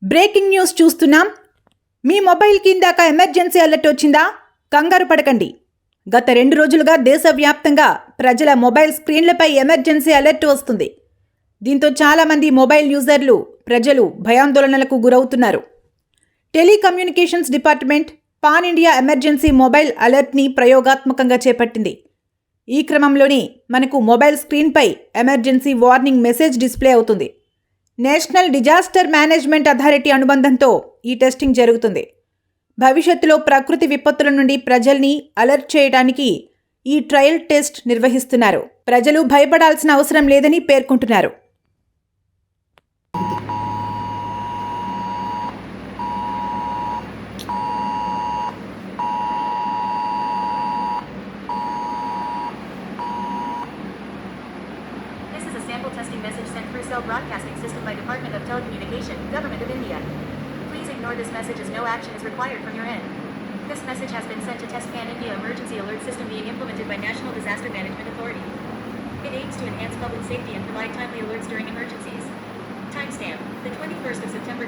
Breaking news చూస్తున్నాం. మీ mobile కిందాక emergency alert వచ్చిందా? కంగారు పడకండి. గత 2 రోజులుగా దేశవ్యాప్తంగా ప్రజల మొబైల్ స్క్రీన్లపై ఎమర్జెన్సీ అలర్ట్ వస్తుంది. దీంతో చాలామంది మొబైల్ యూజర్లు ప్రజలు భయాందోళనలకు గురవుతున్నారు. Telecommunications department pan India emergency mobile అలర్ట్ని ప్రయోగాత్మకంగా చేపట్టింది. ఈ క్రమంలోనే మనకు మొబైల్ స్క్రీన్పై ఎమర్జెన్సీ వార్నింగ్ మెసేజ్ డిస్ప్లే అవుతుంది. నేషనల్ డిజాస్టర్ మేనేజ్మెంట్ అథారిటీ అనుబంధంతో ఈ టెస్టింగ్ జరుగుతుంది. భవిష్యత్తులో ప్రకృతి విపత్తుల నుండి ప్రజల్ని అలర్ట్ చేయడానికి ఈ ట్రయల్ టెస్ట్ నిర్వహిస్తున్నారు. ప్రజలు భయపడాల్సిన అవసరం లేదని పేర్కొంటున్నారు. This is a sample testing message sent through cell broadcasting system by Department of Telecommunication, Government of India. Please ignore this message as no action is required from your end. This message has been sent to test Pan India emergency alert system being implemented by National Disaster Management Authority. It aims to enhance public safety and provide timely alerts during emergencies. Timestamp: the 21st of September